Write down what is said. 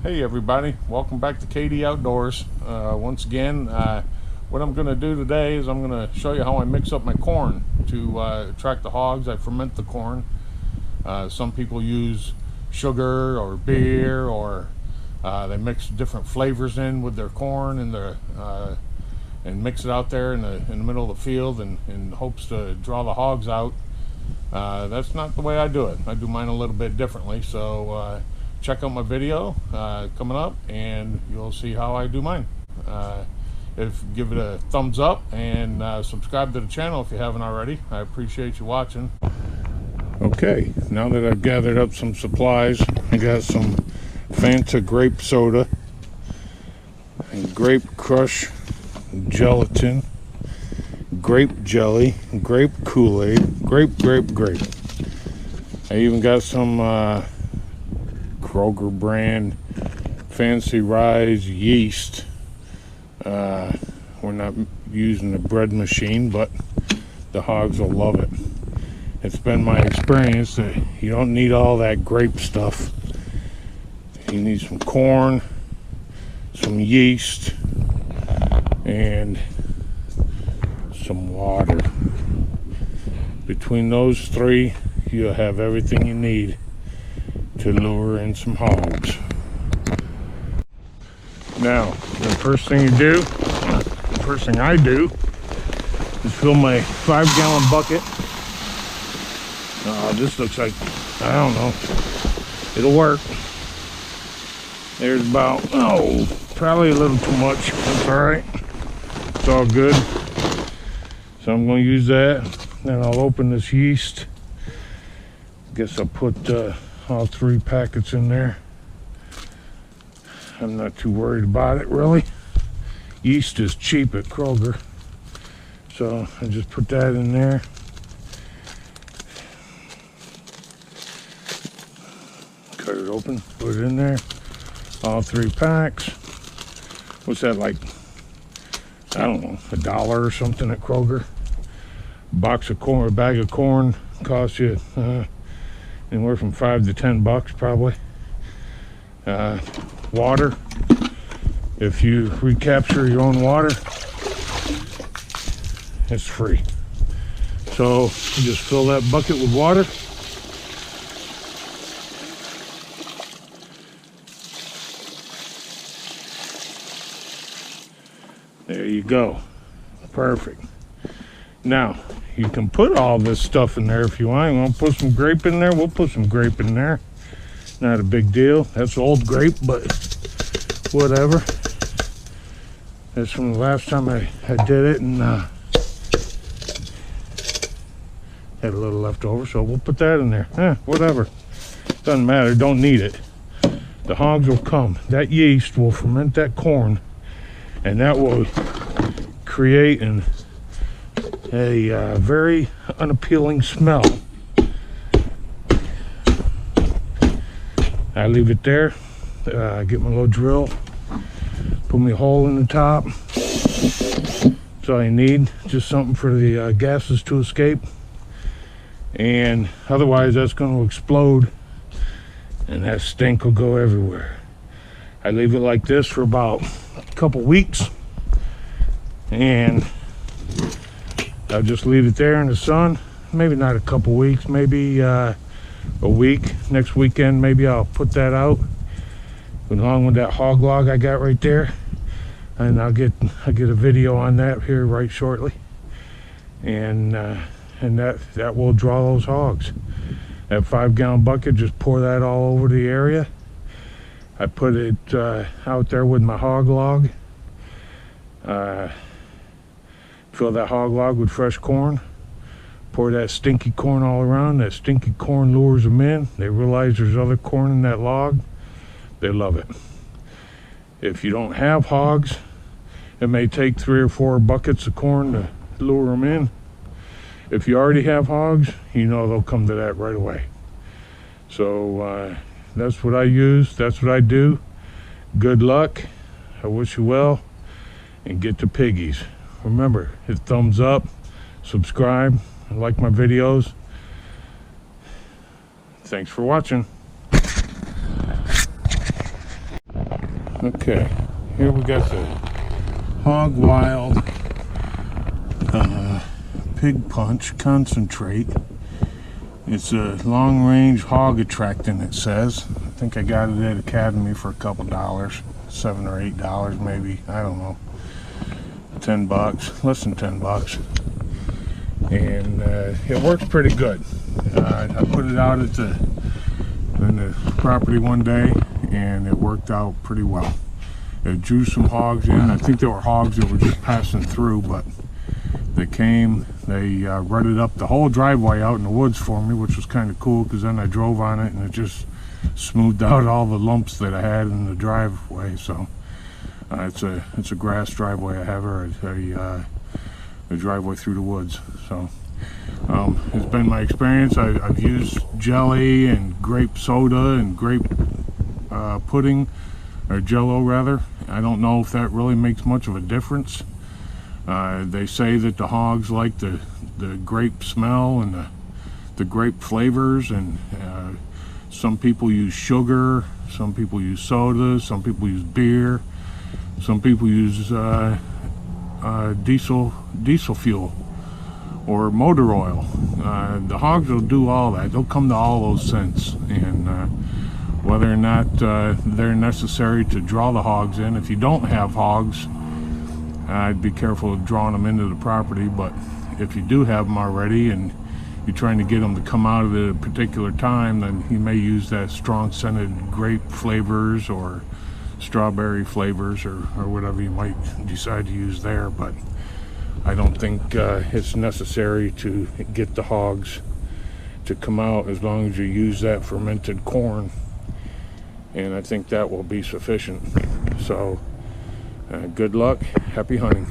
Hey everybody, welcome back to KD Outdoors. Once again, what I'm going to do today is I'm going to show you how I mix up my corn to attract the hogs. I ferment the corn. Some people use sugar or beer, or they mix different flavors in with their corn and mix it out there in the middle of the field in hopes to draw the hogs out. That's not the way I do it. I do mine a little bit differently. So check out my video coming up and you'll see how I do mine. Give it a thumbs up and subscribe to the channel if you haven't already. I appreciate you watching. Okay, now that I've gathered up some supplies, I got some Fanta grape soda and grape crush gelatin, grape jelly, grape Kool-Aid, grape. I even got some Kroger brand Fancy Rise yeast. We're not using the bread machine, but the hogs will love it. It's been my experience that you don't need all that grape stuff. You need some corn, some yeast, and some water. Between those three, you'll have everything you need to lure in some hogs. Now, the first thing I do is fill my 5-gallon bucket. This looks like, I don't know, it'll work. There's about, probably a little too much. That's all right. It's all good. So I'm going to use that. Then I'll open this yeast. Guess I'll put all 3 packets in there. I'm not too worried about it, really. Yeast is cheap at Kroger. So I just put that in there. Cut it open, put it in there. All 3 packs. What's that, like, I don't know, $1 or something at Kroger? A bag of corn costs you anywhere from $5 to $10 probably. Water, if you recapture your own water, it's free. So you just fill that bucket with water. There you go. Perfect. Now, you can put all this stuff in there if you want. You want to put some grape in there? We'll put some grape in there. Not a big deal. That's old grape, but whatever. That's from the last time I did it, and had a little left over, so we'll put that in there. Whatever. Doesn't matter. Don't need it. The hogs will come. That yeast will ferment that corn, and that will create a very unappealing smell. I leave it there. Get my little drill, put me a hole in the top. That's all you need. Just something for the gases to escape, and otherwise that's going to explode and that stink will go everywhere. I leave it like this for about a couple weeks, and I'll just leave it there in the sun. Maybe not a couple weeks, maybe a week. Next weekend maybe I'll put that out along with that hog log I got right there, and I'll get a video on that here right shortly, and that will draw those hogs. That 5-gallon bucket, just pour that all over the area. I put it out there with my hog log. Fill that hog log with fresh corn. Pour that stinky corn all around. That stinky corn lures them in. They realize there's other corn in that log. They love it. If you don't have hogs, it may take 3 or 4 buckets of corn to lure them in. If you already have hogs, you know they'll come to that right away. So that's what I use. That's what I do. Good luck. I wish you well, and get to piggies. Remember, hit thumbs up, subscribe, and like my videos. Thanks for watching. Okay, here we got the Hog Wild Pig Punch Concentrate. It's a long-range hog attractant, it says. I think I got it at Academy for a couple dollars, $7 or $8 maybe, I don't know. 10 bucks, less than 10 bucks. And it works pretty good. I put it out at in the property one day, and it worked out pretty well. It drew some hogs in. I think there were hogs that were just passing through, but they came, they rutted up the whole driveway out in the woods for me, which was kind of cool, because then I drove on it and it just smoothed out all the lumps that I had in the driveway. So it's a grass driveway I have, or a driveway through the woods. So it's been my experience. I've used jelly and grape soda and grape pudding, or jello rather. I don't know if that really makes much of a difference. They say that the hogs like the grape smell and the grape flavors, and some people use sugar, some people use soda, some people use beer, some people use diesel fuel or motor oil. The hogs will do all that. They'll come to all those scents, and whether or not they're necessary to draw the hogs in. If you don't have hogs, I'd be careful of drawing them into the property, but if you do have them already and you're trying to get them to come out at a particular time, then you may use that strong scented grape flavors or strawberry flavors, or whatever you might decide to use there. But I don't think it's necessary to get the hogs to come out as long as you use that fermented corn, and I think that will be sufficient. So good luck, happy hunting.